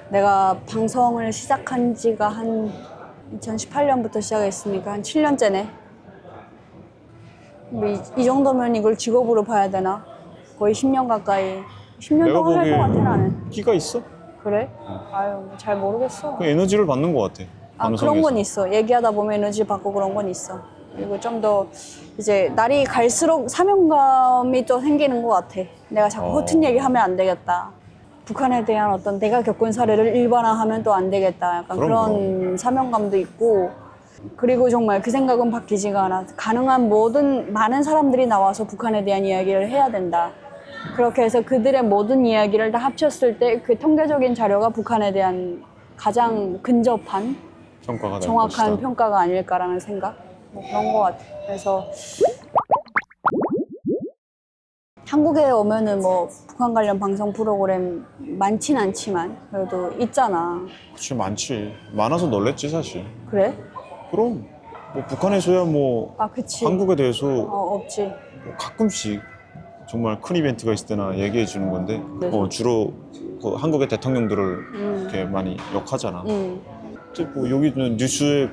내가 방송을 시작한 지가 한 2018년부터 시작했으니까 한 7년째네. 뭐 이 정도면 이걸 직업으로 봐야 되나? 거의 10년 가까이. 10년 내가 동안 할 것 보기에 같아, 나는. 끼가 있어? 그래? 아유, 잘 모르겠어. 그 에너지를 받는 것 같아. 아, 방송에서. 그런 건 있어. 얘기하다 보면 에너지 받고 그런 건 있어. 그리고 좀 더 이제 날이 갈수록 사명감이 또 생기는 것 같아. 내가 자꾸 허튼 얘기 하면 안 되겠다. 북한에 대한 어떤 내가 겪은 사례를 일반화하면 또 안 되겠다. 약간 그런 사명감도 있고. 그리고 정말 그 생각은 바뀌지가 않아. 가능한 모든 많은 사람들이 나와서 북한에 대한 이야기를 해야 된다. 그렇게 해서 그들의 모든 이야기를 다 합쳤을 때 그 통계적인 자료가 북한에 대한 가장 근접한 평가가 될 정확한 것이다. 평가가 아닐까라는 생각? 뭐 그런 것 같아. 그래서 한국에 오면은 뭐 북한 관련 방송 프로그램 많진 않지만 그래도 있잖아. 그치, 많지. 많아서 놀랬지, 사실. 그래? 그럼 뭐 북한에서야 뭐 아, 그치. 한국에 대해서 없지. 뭐 가끔씩 정말 큰 이벤트가 있을 때나 얘기해 주는 건데 네. 주로 그 한국의 대통령들을 이렇게 많이 욕하잖아. 근데 뭐 여기는 뉴스에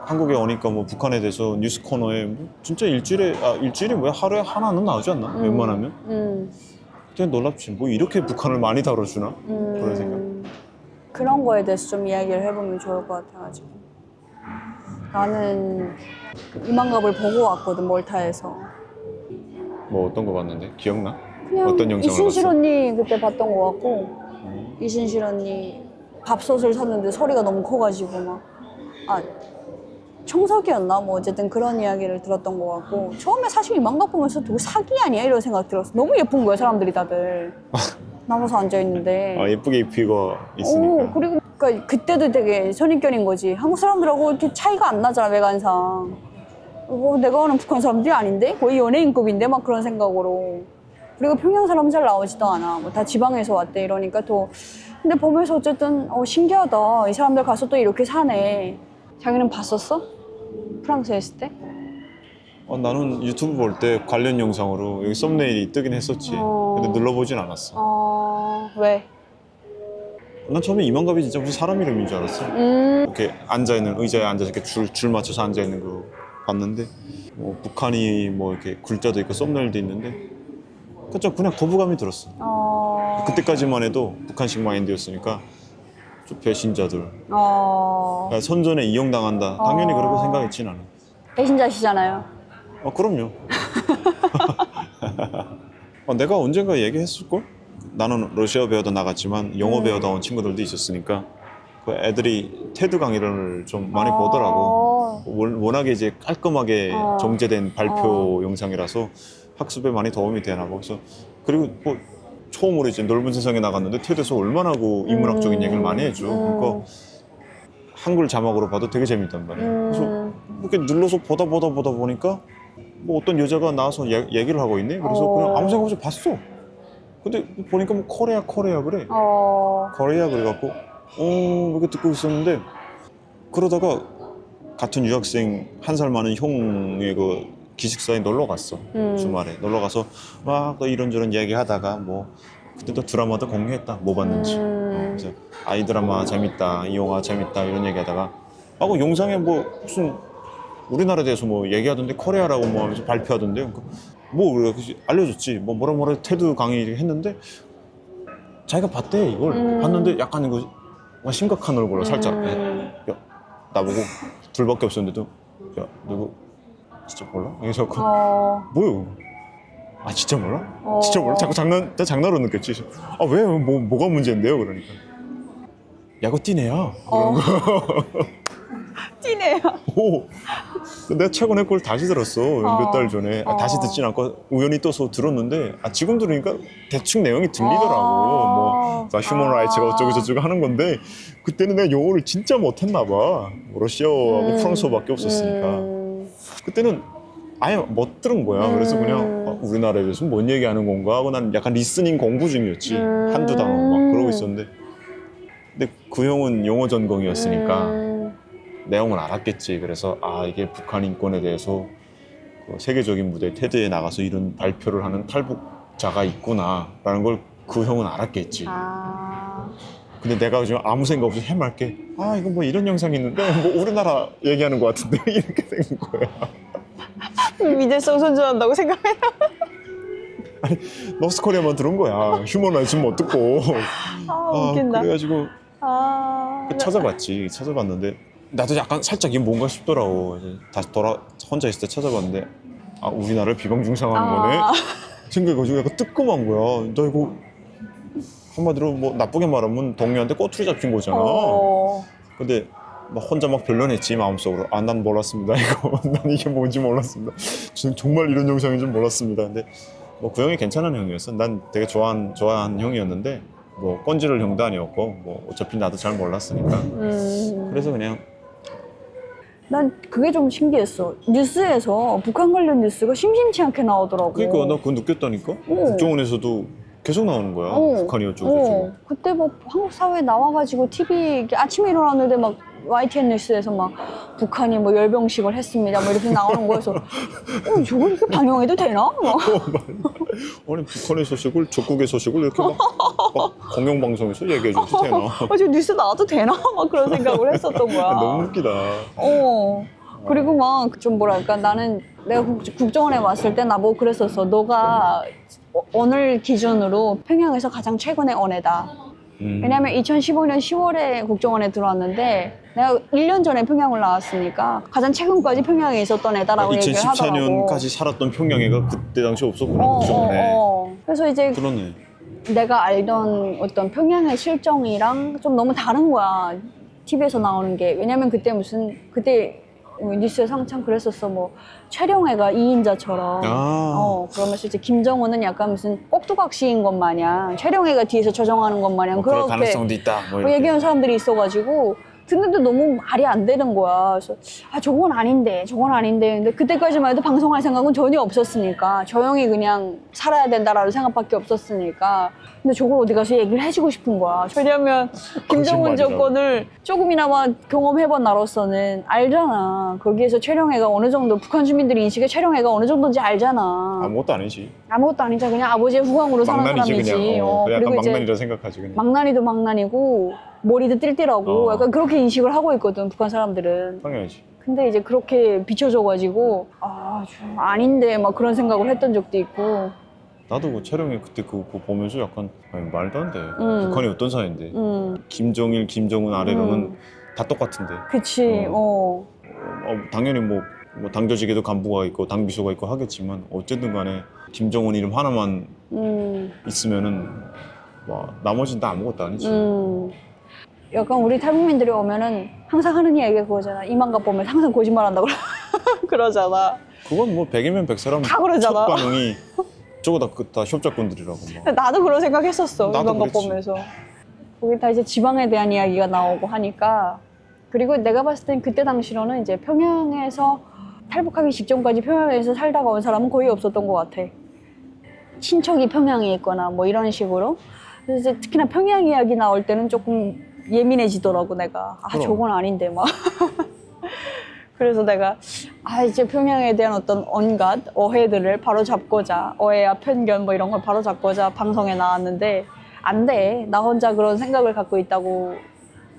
한국에 오니까 뭐 북한에 대해서 뉴스 코너에 뭐 진짜 일주일에 뭐야 하루에 하나는 나오지 않나? 웬만하면? 그때 놀랍지. 뭐 이렇게 북한을 많이 다뤄주나? 그런 생각. 그런 거에 대해서 좀 이야기를 해보면 좋을 것 같아가지고. 나는 이만갑을 보고 왔거든, 몰타에서. 뭐 어떤 거 봤는데? 기억나? 그냥 어떤 영상을 이순실 봤어? 언니 그때 봤던 것 같고, 이순실 언니 밥솥을 샀는데 소리가 너무 커가지고 막, 아, 청소기였나? 뭐 어쨌든 그런 이야기를 들었던 것 같고, 처음에 사실 이만갑 보면서 누구 사기 아니야? 이런 생각 들었어. 너무 예쁜 거야, 사람들이 다들. 나눠서 앉아있는데. 아, 예쁘게 입히고 오, 있으니까. 그리고 그러니까 그때도 되게 선입견인 거지. 한국 사람들하고 이렇게 차이가 안 나잖아, 외관상. 내가 아는 북한 사람들이 아닌데? 거의 연예인급인데? 막 그런 생각으로. 그리고 평양 사람 잘 나오지도 않아. 뭐 다 지방에서 왔대 이러니까 또. 근데 보면서 어쨌든 신기하다. 이 사람들 가서 또 이렇게 사네. 자기는 봤었어? 프랑스에 있을 때? 나는 유튜브 볼 때 관련 영상으로 여기 썸네일이 뜨긴 했었지. 근데 눌러보진 않았어. 왜? 난 처음에 이만갑이 진짜 무슨 사람 이름인 줄 알았어. 이렇게 앉아있는, 의자에 앉아서 이렇게 줄 맞춰서 앉아있는 거 봤는데, 뭐 북한이 뭐 이렇게 글자도 있고 썸네일도 있는데, 그냥 거부감이 들었어. 그때까지만 해도 북한식 마인드였으니까, 좀 배신자들. 그러니까 선전에 이용당한다. 당연히 그러고 생각했지, 나는. 배신자시잖아요. 그럼요. 내가 언젠가 얘기했을걸? 나는 러시아 배우다 나갔지만 영어 배우다 온 친구들도 있었으니까 그 애들이 테드 강의를 좀 많이 보더라고. 워낙에 이제 깔끔하게 정제된 발표 영상이라서 학습에 많이 도움이 되나 봐. 그리고 뭐 처음으로 이제 넓은 세상에 나갔는데 테드에서 얼마나 그 인문학적인 얘기를 많이 해줘. 그러니까 한글 자막으로 봐도 되게 재밌단 말이야. 그래서 이렇게 눌러서 보다 보니까 뭐 어떤 여자가 나와서 얘기를 하고 있네. 그래서 그냥 아무 생각 없이 봤어. 근데 보니까 뭐 코리아 그래. 코리아 그래갖고 이렇게 듣고 있었는데 그러다가 같은 유학생 한 살 많은 형의 그 기숙사에 놀러 갔어. 주말에 놀러 가서 막 또 이런저런 얘기하다가 뭐 그때 또 드라마도 공유했다. 뭐 봤는지. 그래서 아이 드라마 재밌다, 이 영화 재밌다 이런 얘기하다가 그 영상에 뭐 무슨 우리나라에 대해서 뭐 얘기하던데 코리아라고 뭐 하면서 발표하던데 뭐 알려줬지. 뭐라 테드 강의 했는데 자기가 봤대 이걸 봤는데 약간 이거 심각한 얼굴로 살짝 야, 나보고 둘밖에 없었는데도 야 누구 진짜 몰라? 이래서 뭐요? 아 진짜 몰라? 진짜 몰라? 자꾸 장난으로 느꼈지. 아 왜? 뭐가 문제인데요? 그러니까 야구 뛰네야. 그러는 거. 찐해요. 오, 내가 최근에 그걸 다시 들었어. 몇 달 전에. 다시 듣진 않고 우연히 떠서 들었는데 지금 들으니까 대충 내용이 들리더라고. 휴먼 라이츠가 어쩌고 저쩌고 하는 건데 그때는 내가 영어를 진짜 못했나 봐. 러시아어하고 프랑스어밖에 없었으니까. 그때는 아예 못 들은 거야. 그래서 그냥 우리나라에 대해서 뭔 얘기하는 건가 하고 난 약간 리스닝 공부 중이었지. 한두 단어 막 그러고 있었는데 근데 그 형은 영어 전공이었으니까 내용을 알았겠지. 그래서 이게 북한 인권에 대해서 그 세계적인 무대 테드에 나가서 이런 발표를 하는 탈북자가 있구나라는 걸 그 형은 알았겠지. 근데 내가 지금 아무 생각 없이 해맑게 이거 뭐 이런 영상이 있는데 뭐 우리나라 얘기하는 것 같은데 이렇게 된 거야. 미들성 선전한다고 생각해. 노스코리아만 들은 거야. 휴먼 라이츠는 못 듣고. 웃긴다. 그래가지고 아, 찾아봤는데 나도 약간 살짝 이게 뭔가 싶더라고. 이제 다시 혼자 있을 때 찾아봤는데 우리나라를 비방중상하는 거네 생각해가지고 약간 뜨끔한 거야. 나 이거 한마디로 뭐 나쁘게 말하면 동료한테 꼬투리 잡힌 거잖아. 근데 막 혼자 막 변론했지 마음속으로. 난 몰랐습니다 이거. 난 이게 뭔지 몰랐습니다. 저는 정말 이런 영상인 줄 몰랐습니다. 근데 뭐 그 형이 괜찮은 형이었어. 난 되게 좋아하는 형이었는데 뭐 꼰지를 형도 아니었고 뭐 어차피 나도 잘 몰랐으니까. 그래서 그냥 난 그게 좀 신기했어. 뉴스에서 북한 관련 뉴스가 심심치 않게 나오더라고. 그러니까 나 그거 느꼈다니까. 국정원에서도 계속 나오는 거야. 북한이 어쩌고 그때 뭐 한국 사회에 나와가지고 TV 아침에 일어났는데 막 YTN 뉴스에서 막 북한이 뭐 열병식을 했습니다. 뭐 이렇게 나오는 거에서 저걸 이렇게 반영해도 되나? 아니 북한의 소식을 적국의 소식을 이렇게 막 공영방송에서 얘기해 줘도 되나? 저 뉴스 나와도 되나? 막 그런 생각을 했었던 거야. 너무 웃기다. 그리고 막 좀 뭐랄까 나는 내가 국정원에 왔을 때 나보고 그랬었어. 너가 오늘 기준으로 평양에서 가장 최근의 언해다. 왜냐면 2015년 10월에 국정원에 들어왔는데 내가 1년 전에 평양을 나왔으니까 가장 최근까지 평양에 있었던 애다라고 얘기를 하더라고. 2014년까지 살았던 평양애가 그때 당시 없었구나. 국정원에. 그래서 이제 그러네. 내가 알던 어떤 평양의 실정이랑 좀 너무 다른 거야. TV에서 나오는 게. 왜냐면 그때 뉴스에서 한참 그랬었어. 뭐 최룡해가 2인자처럼 그러면서 이제 김정은은 약간 무슨 꼭두각시인 것 마냥 최룡해가 뒤에서 조정하는 것 마냥 그럴 그렇게 가능성도 있다. 뭐 얘기하는 사람들이 있어가지고 듣는데 너무 말이 안 되는 거야. 그래서 저건 아닌데 근데 그때까지만 해도 방송할 생각은 전혀 없었으니까 조용히 그냥 살아야 된다라는 생각밖에 없었으니까. 근데 저걸 어디 가서 얘기를 해주고 싶은 거야. 왜냐면 김정은 정권을 조금이나마 경험해본 나로서는 알잖아. 거기에서 최룡해가 어느 정도 북한 주민들이 인식에 최룡해가 어느 정도인지 알잖아. 아무것도 아니지. 아무것도 아니죠. 그냥 아버지의 후광으로 사는 망나니지 사람이지. 그냥. 그리고 약간 이제 망나니라 생각하지 그냥. 망나니도 망나니고 머리도 띨띨하고 약간 그렇게 인식을 하고 있거든 북한 사람들은. 당연하지. 근데 이제 그렇게 비춰져가지고 좀 아닌데 막 그런 생각을 했던 적도 있고. 나도 그 촬영에 그때 그거 보면서 약간 말도 안 돼. 북한이 어떤 사이인데. 김정일, 김정은 아래로는 다 똑같은데. 그치. 당연히 뭐 당조직에도 간부가 있고 당비서가 있고 하겠지만 어쨌든 간에 김정은 이름 하나만 있으면은 나머지는 다 아무것도 아니지. 약간 우리 탈북민들이 오면은 항상 하는 이야기가 그거잖아. 이만갑 보면 항상 거짓말한다고 그러잖아. 그건 뭐 100이면 100사람 다 그러잖아. 첫 반응이 저거 다 협작꾼들이라고 막. 나도 그런 생각했었어. 나도 이만갑 그랬지. 보면서. 거기 다 이제 지방에 대한 이야기가 나오고 하니까. 그리고 내가 봤을 땐 그때 당시로는 이제 평양에서 탈북하기 직전까지 평양에서 살다가 온 사람은 거의 없었던 것 같아. 친척이 평양에 있거나 뭐 이런 식으로. 그래서 이제 특히나 평양 이야기 나올 때는 조금 예민해지더라고 내가. 그럼. 저건 아닌데 막. 그래서 내가 이제 평양에 대한 어떤 온갖 오해들을 바로 잡고자, 오해와 편견 뭐 이런 걸 바로 잡고자 방송에 나왔는데 안 돼. 나 혼자 그런 생각을 갖고 있다고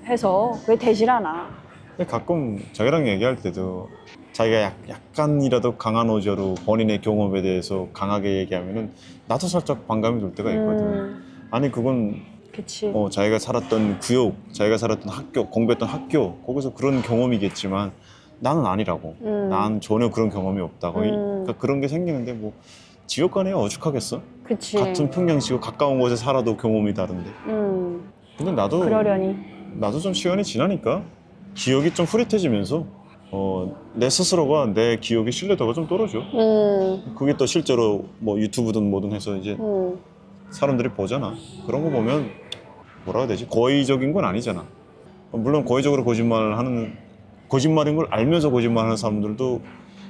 해서 그게 되질 않아. 근데 가끔 자기랑 얘기할 때도 자기가 약간이라도 강한 어조로 본인의 경험에 대해서 강하게 얘기하면은 나도 살짝 반감이 들 때가 있거든. 아니 그건 그치. 자기가 살았던 구역, 자기가 살았던 학교, 공부했던 학교 거기서 그런 경험이겠지만 나는 아니라고. 난 전혀 그런 경험이 없다고. 그러니까 그런 게 생기는데 뭐 지역 간에 오죽하겠어? 그치. 같은 평양시고 가까운 곳에 살아도 경험이 다른데. 근데 나도 좀 시간이 지나니까 기억이 좀 흐릿해지면서 내 스스로가 내 기억의 신뢰도가 좀 떨어져. 그게 또 실제로 뭐 유튜브든 뭐든 해서 이제 사람들이 보잖아. 그런 거 보면 뭐라 해야 되지? 고의적인 건 아니잖아. 물론 고의적으로 거짓말인 걸 알면서 거짓말하는 사람들도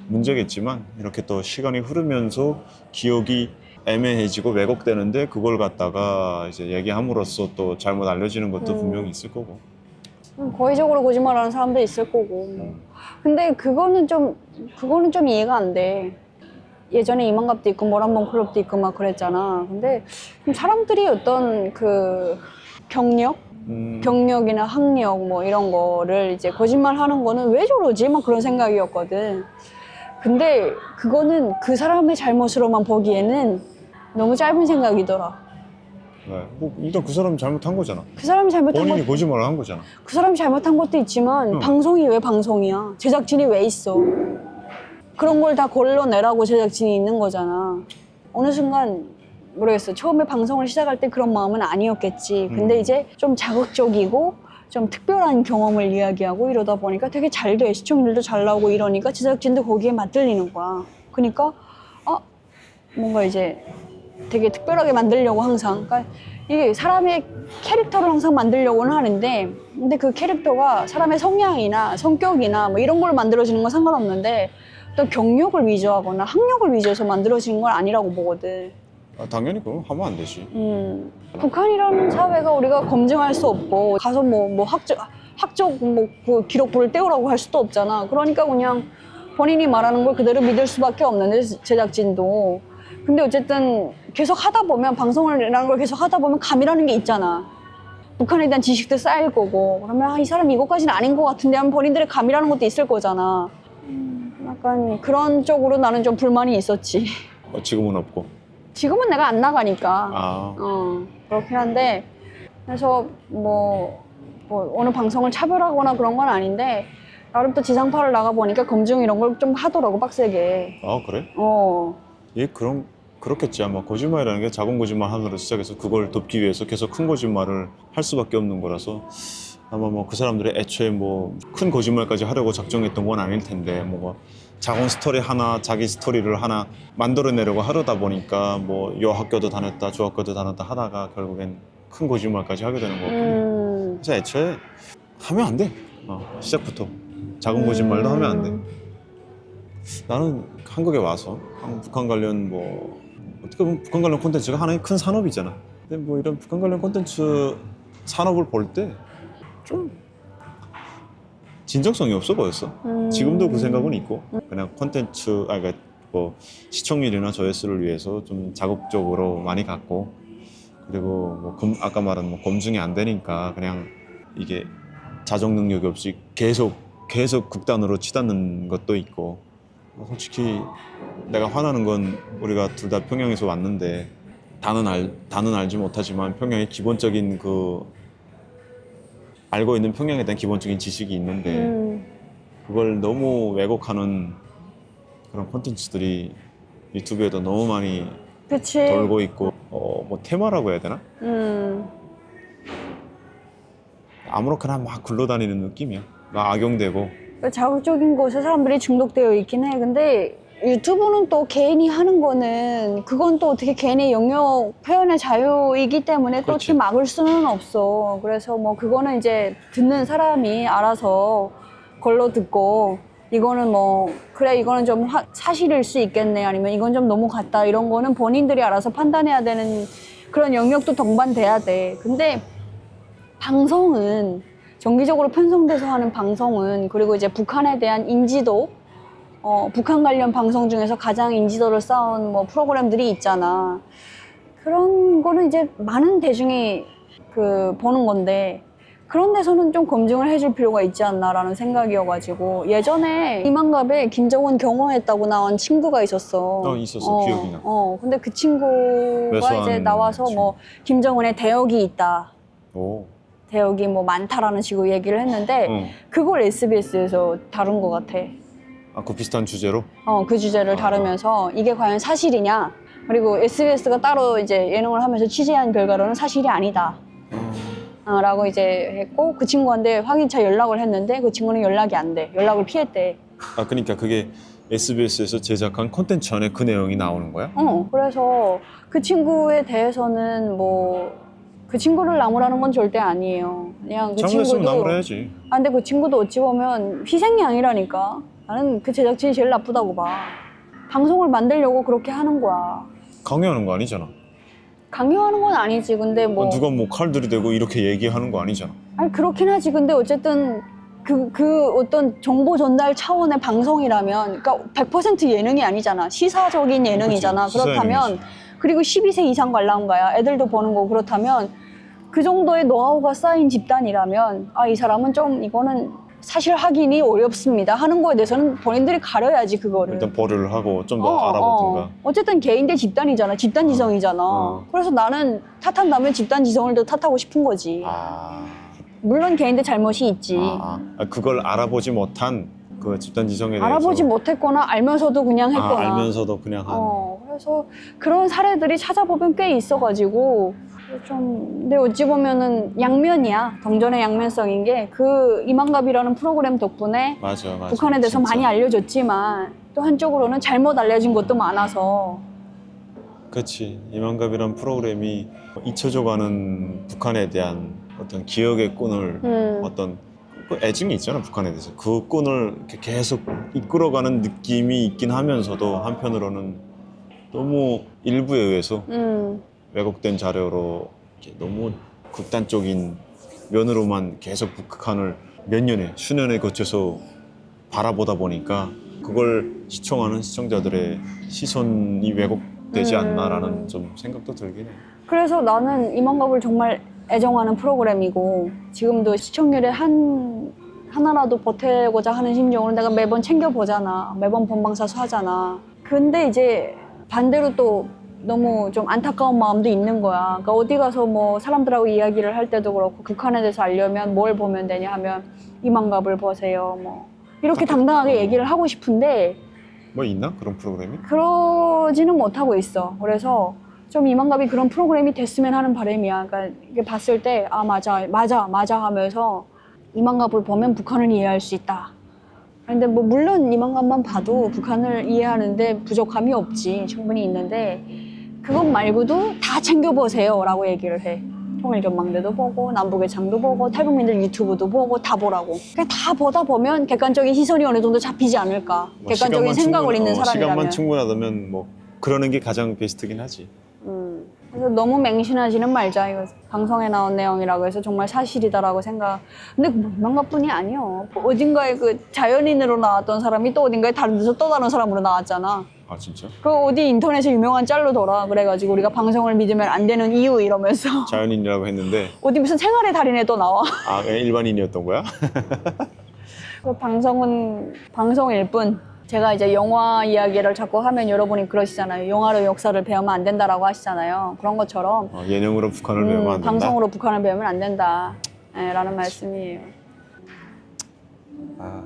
문제겠지만 이렇게 또 시간이 흐르면서 기억이 애매해지고 왜곡되는데 그걸 갖다가 이제 얘기함으로써 또 잘못 알려지는 것도 분명히 있을 거고. 고의적으로 거짓말하는 사람도 있을 거고. 근데 그거는 좀 이해가 안 돼. 예전에 이만갑도 있고 모란봉 클럽도 있고 막 그랬잖아. 근데 사람들이 어떤 그 경력, 경력이나 학력 뭐 이런 거를 이제 거짓말 하는 거는 왜 저러지? 막 그런 생각이었거든. 근데 그거는 그 사람의 잘못으로만 보기에는 너무 짧은 생각이더라. 네. 뭐 일단 그 사람이 잘못한 거잖아. 그 사람이 잘못한 본인이 것, 거짓말을 한 거잖아. 그 사람이 잘못한 것도 있지만 응. 방송이 왜 방송이야? 제작진이 왜 있어? 그런 걸 다 걸러내라고 제작진이 있는 거잖아. 어느 순간 모르겠어. 처음에 방송을 시작할 때 그런 마음은 아니었겠지. 근데 이제 좀 자극적이고 좀 특별한 경험을 이야기하고 이러다 보니까 되게 잘 돼. 시청률도 잘 나오고 이러니까 제작진도 거기에 맞들리는 거야. 그러니까 뭔가 이제 되게 특별하게 만들려고 항상. 그러니까 이게 사람의 캐릭터를 항상 만들려고는 하는데 근데 그 캐릭터가 사람의 성향이나 성격이나 뭐 이런 걸로 만들어지는 건 상관없는데 또 경력을 위조하거나 학력을 위조해서 만들어지는 건 아니라고 보거든. 당연히 그럼 하면 안 되지. 북한이라는 사회가 우리가 검증할 수 없고 가서 뭐 학적 뭐 그 기록부를 떼우라고 할 수도 없잖아. 그러니까 그냥 본인이 말하는 걸 그대로 믿을 수밖에 없는데 제작진도. 근데 어쨌든 계속 하다 보면 방송이라는 걸 계속 하다 보면 감이라는 게 있잖아. 북한에 대한 지식도 쌓일 거고 그러면 이 사람 이것까지는 아닌 것 같은데 하면 본인들의 감이라는 것도 있을 거잖아. 약간 그런 쪽으로 나는 좀 불만이 있었지. 지금은 없고. 지금은 내가 안 나가니까. 아. 그렇긴 한데 그래서 뭐 어느 방송을 차별하거나 그런 건 아닌데 나름 또 지상파를 나가보니까 검증 이런 걸 좀 하더라고 빡세게. 아 그래? 얘 그렇겠지. 아마 거짓말이라는 게 작은 거짓말 하나로 시작해서 그걸 덮기 위해서 계속 큰 거짓말을 할 수밖에 없는 거라서 아마 뭐 그 사람들의 애초에 뭐 큰 거짓말까지 하려고 작정했던 건 아닐 텐데 뭐 작은 스토리 하나, 자기 스토리를 하나 만들어내려고 하려다 보니까 뭐 요 학교도 다녔다, 저 학교도 다녔다 하다가 결국엔 큰 거짓말까지 하게 되는 거고. 그래서 애초에 하면 안 돼. 시작부터 작은 거짓말도 하면 안 돼. 나는 한국에 와서 북한 관련 뭐 어떻게 보면 북한 관련 콘텐츠가 하나의 큰 산업이잖아. 근데 뭐 이런 북한 관련 콘텐츠 산업을 볼 때 좀 진정성이 없어 보였어. 지금도 그 생각은 있고 그냥 콘텐츠 그러니까 뭐 시청률이나 조회수를 위해서 좀 자극적으로 많이 갔고 그리고 뭐 아까 말한 뭐 검증이 안 되니까 그냥 이게 자정 능력이 없이 계속 극단으로 치닫는 것도 있고 솔직히 내가 화나는 건 우리가 둘 다 평양에서 왔는데 다는 알지 못하지만 평양의 기본적인 그 알고 있는 평양에 대한 기본적인 지식이 있는데 그걸 너무 왜곡하는 그런 콘텐츠들이 유튜브에도 너무 많이 그치. 돌고 있고 뭐 테마라고 해야 되나? 아무렇게나 막 굴러다니는 느낌이야. 막 악용되고. 자극적인 것에 사람들이 중독되어 있긴 해. 근데 유튜브는 또 개인이 하는 거는 그건 또 어떻게 개인의 영역 표현의 자유이기 때문에 또 그렇지. 어떻게 막을 수는 없어. 그래서 뭐 그거는 이제 듣는 사람이 알아서 걸러 듣고 이거는 뭐 그래 이거는 좀 사실일 수 있겠네 아니면 이건 좀 너무 같다 이런 거는 본인들이 알아서 판단해야 되는 그런 영역도 동반돼야 돼. 근데 방송은 정기적으로 편성돼서 하는 방송은 그리고 이제 북한에 대한 인지도 북한 관련 방송 중에서 가장 인지도를 쌓은 뭐 프로그램들이 있잖아. 그런 거는 이제 많은 대중이 보는 건데 그런 데서는 좀 검증을 해줄 필요가 있지 않나라는 생각이어가지고 예전에 이만갑에 김정은 경호했다고 나온 친구가 있었어. 있었어. 기억이 나. 근데 그 친구가 외소한 이제 나와서 친구. 뭐 김정은의 대역이 있다. 오. 대역이 뭐 많다라는 식으로 얘기를 했는데 그걸 SBS에서 다룬 것 같아. 그 비슷한 주제로? 그 주제를 다루면서 이게 과연 사실이냐 그리고 SBS가 따로 이제 예능을 하면서 취재한 결과로는 사실이 아니다 라고 이제 했고 그 친구한테 확인차 연락을 했는데 그 친구는 연락이 안 돼. 연락을 피했대. 그러니까 그게 SBS에서 제작한 콘텐츠 안에 그 내용이 나오는 거야? 그래서 그 친구에 대해서는 뭐 그 친구를 나무라는 건 절대 아니에요. 그냥 그 잘못했으면 친구도 나무라 해야지. 근데 그 친구도 어찌 보면 희생양이라니까. 나는 그 제작진이 제일 나쁘다고 봐. 방송을 만들려고 그렇게 하는 거야. 강요하는 거 아니잖아. 강요하는 건 아니지. 근데 뭐 누가 뭐 칼 들이대고 이렇게 얘기하는 거 아니잖아. 아니 그렇긴 하지. 근데 어쨌든 그 어떤 정보 전달 차원의 방송이라면 그러니까 100% 예능이 아니잖아. 시사적인 예능이잖아. 그치, 시사 그렇다면 예능이지. 그리고 12세 이상 관람가야. 애들도 보는 거고 그렇다면 그 정도의 노하우가 쌓인 집단이라면 아, 이 사람은 좀 이거는 사실 확인이 어렵습니다 하는 거에 대해서는 본인들이 가려야지 그거를. 일단 보류를 하고 좀 더 알아보든가. 어쨌든 개인 대 집단이잖아. 집단 지성이잖아. 그래서 나는 탓한다면 집단 지성을 더 탓하고 싶은 거지. 아, 물론 개인 대 잘못이 있지. 그걸 알아보지 못한 그 집단 지성에 대해서 알아보지 못했거나 알면서도 그냥 했거나. 알면서도 그냥 한. 그래서 그런 사례들이 찾아보면 꽤 있어가지고 좀 근데 어찌 보면은 양면이야. 동전의 양면성인 게 그 이만갑이라는 프로그램 덕분에 맞아. 북한에 대해서 진짜. 많이 알려졌지만 또 한쪽으로는 잘못 알려진 것도 많아서 그렇지. 이만갑이란 프로그램이 잊혀져가는 북한에 대한 어떤 기억의 끈을 어떤 그 애증이 있잖아, 북한에 대해서. 그 끈을 이렇게 계속 이끌어가는 느낌이 있긴 하면서도 한편으로는 너무 일부에 의해서 왜곡된 자료로 이렇게 너무 극단적인 면으로만 계속 북한을 몇 년에, 수년에 거쳐서 바라보다 보니까 그걸 시청하는 시청자들의 시선이 왜곡되지 않나라는 좀 생각도 들긴 해. 그래서 나는 이만갑을 정말 애정하는 프로그램이고 지금도 시청률의 하나라도 보태고자 하는 심정으로 내가 매번 챙겨보잖아. 매번 본방사수 하잖아. 근데 이제 반대로 또 너무 좀 안타까운 마음도 있는 거야. 그러니까 어디 가서 뭐 사람들하고 이야기를 할 때도 그렇고 북한에 대해서 알려면 뭘 보면 되냐 하면 이만갑을 보세요. 뭐 이렇게 당당하게 얘기를 하고 싶은데 뭐 있나? 그런 프로그램이? 그러지는 못하고 있어. 그래서 좀 이만갑이 그런 프로그램이 됐으면 하는 바람이야. 그러니까 이게 봤을 때 아 맞아 하면서 이만갑을 보면 북한을 이해할 수 있다. 근데 뭐 물론 이만갑만 봐도 북한을 이해하는데 부족함이 없지. 충분히 있는데 그것 말고도 다 챙겨보세요 라고 얘기를 해. 통일전망대도 보고 남북의 창도 보고 탈북민들 유튜브도 보고 다 보라고. 그냥 다 보다 보면 객관적인 시선이 어느 정도 잡히지 않을까. 뭐 객관적인 생각을 있는 시간만 사람이라면. 충분하다면 뭐 그러는 게 가장 베스트긴 하지. 그래서 너무 맹신하지는 말자. 이거 방송에 나온 내용이라고 해서 정말 사실이다라고 생각. 근데 이만갑뿐이 아니요. 어딘가에 그 자연인으로 나왔던 사람이 또 어딘가에 다른 데서 또 다른 사람으로 나왔잖아. 아 진짜? 그 어디 인터넷에 유명한 짤로더라. 그래가지고 우리가 방송을 믿으면 안 되는 이유 이러면서 자연인이라고 했는데 어디 무슨 생활의 달인에 또 나와. 일반인이었던 거야? 그 방송은 방송일 뿐. 제가 이제 영화 이야기를 자꾸 하면 여러분이 그러시잖아요. 영화로 역사를 배우면 안 된다라고 하시잖아요. 그런 것처럼 예능으로 북한을 배우면 안 된다? 방송으로 북한을 배우면 안 된다. 라는 말씀이에요. 아,